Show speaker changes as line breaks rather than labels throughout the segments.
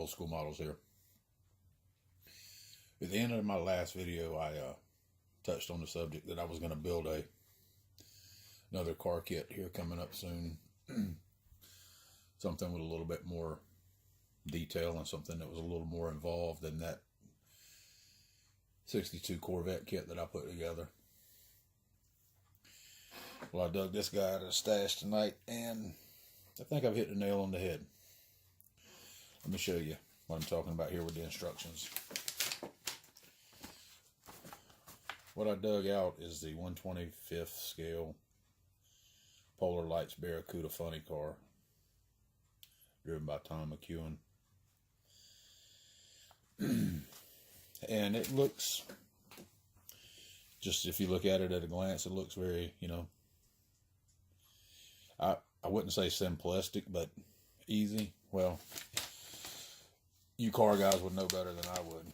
old school models here. At the end of my last video, I touched on the subject that I was going to build another car kit here coming up soon. Something with a little bit more detail and something that was a little more involved than that 62 Corvette kit that I put together. Well, I dug this guy out of the stash tonight, and I think I've hit the nail on the head. Let me show you what I'm talking about here with the instructions. What I dug out is the 1/25th scale Polar Lights Barracuda funny car, driven by Tom McEwen. And it looks, just if you look at it at a glance, it looks very, I wouldn't say simplistic, but easy. Well, you car guys would know better than I would.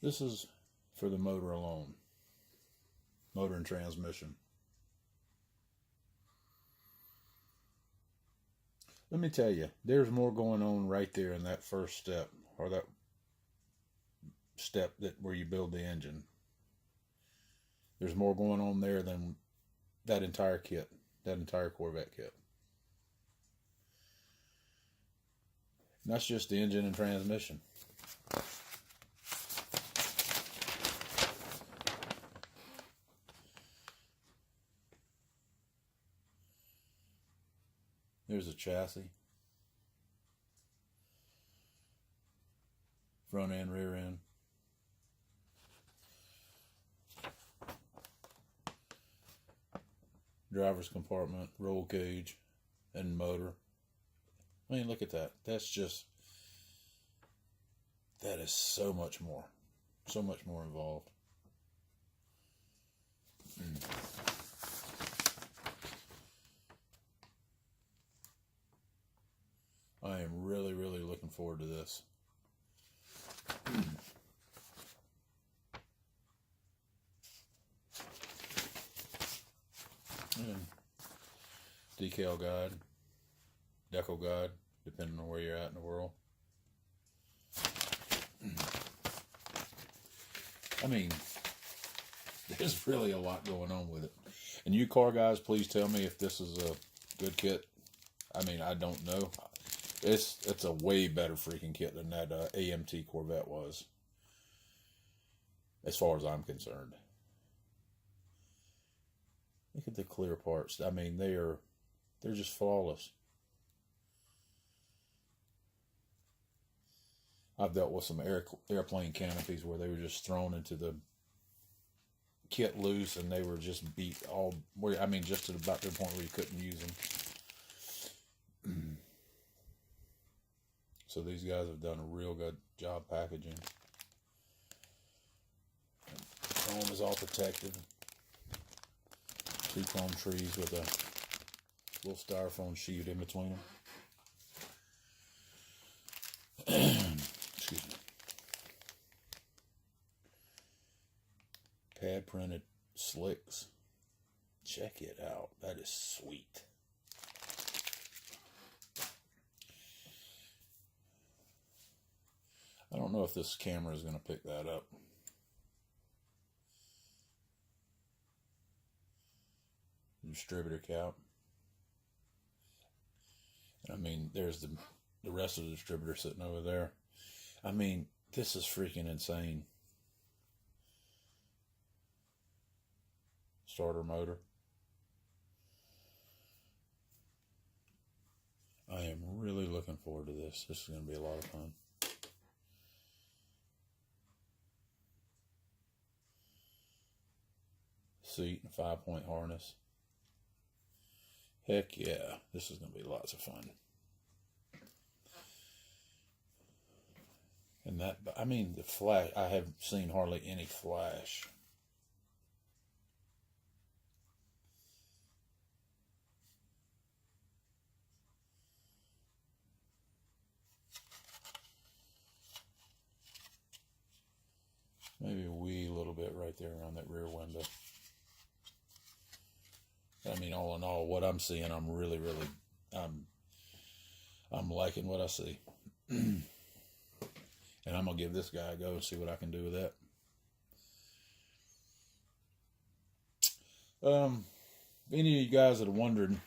This is for the motor alone. Motor and transmission. Let me tell you, there's more going on right there in that first step, or that step where you build the engine. There's more going on there than that entire kit, that entire Corvette kit. And that's just the engine and transmission. There's a chassis, front end, rear end. Driver's compartment, roll cage, and motor. I mean, look at that. That is so much more involved. I am really, really looking forward to this. And decal guide, decal guide, depending on where you're at in the world. I mean, there's really a lot going on with it. And you car guys, please tell me if this is a good kit. I mean, I don't know. It's a way better freaking kit than that AMT Corvette was, as far as I'm concerned. Look at the clear parts. I mean, they're just flawless. I've dealt with some airplane canopies where they were just thrown into the kit loose, and they were just beat all. I mean, just to about the point where you couldn't use them. So these guys have done a real good job packaging. The chrome is all protected. 2 chrome trees with a little styrofoam sheet in between them. Excuse me. Pad printed slicks. Check it out. That is sweet. I don't know if this camera is going to pick that up. Distributor cap. I mean, there's the rest of the distributor sitting over there. I mean, this is freaking insane. Starter motor. I am really looking forward to this. This is going to be a lot of fun. Seat and 5-point harness. Heck yeah, this is going to be lots of fun. And that, I mean, the flash, I haven't seen hardly any flash. Maybe a wee little bit right there around that rear window. I mean, all in all, what I'm seeing, I'm really, I'm liking what I see. And I'm going to give this guy a go and see what I can do with that. Any of you guys that are wondering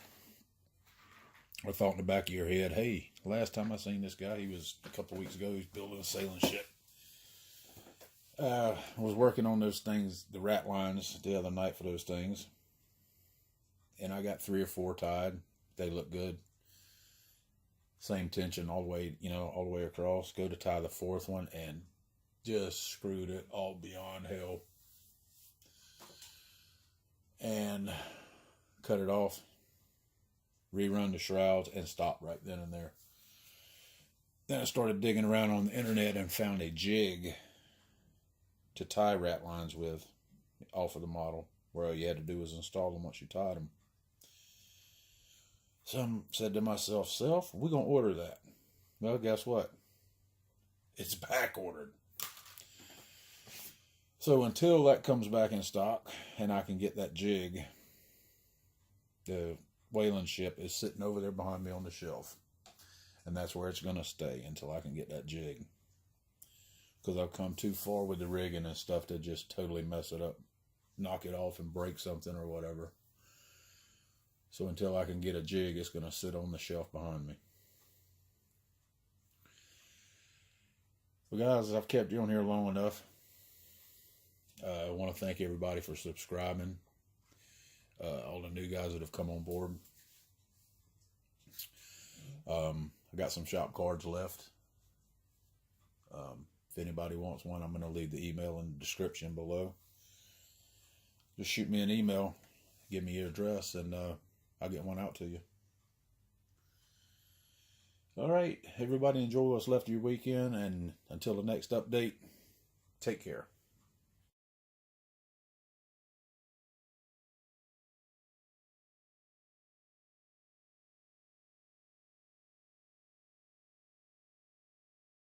or thought in the back of your head, hey, last time I seen this guy, he was a couple weeks ago, he was building a sailing ship. I was working on those things, the rat lines, the other night for those things. And I got 3 or 4 tied. They look good. Same tension all the way, all the way across. Go to tie the 4th one and just screwed it all beyond hell. And cut it off. Rerun the shrouds and stop right then and there. Then I started digging around on the internet and found a jig to tie rat lines with off of the model, where all you had to do was install them once you tied them. So I said to myself, we're going to order that. Well, guess what? It's back ordered. So until that comes back in stock and I can get that jig, the whaling ship is sitting over there behind me on the shelf. And that's where it's going to stay until I can get that jig. Because I've come too far with the rigging and stuff to just totally mess it up, knock it off and break something or whatever. So until I can get a jig, it's going to sit on the shelf behind me. Well, guys, I've kept you on here long enough. I want to thank everybody for subscribing. All the new guys that have come on board. I got some shop cards left. If anybody wants one, I'm going to leave the email in the description below. Just shoot me an email, give me your address, and I'll get one out to you. All right, everybody, enjoy what's left of your weekend, and until the next update, take care.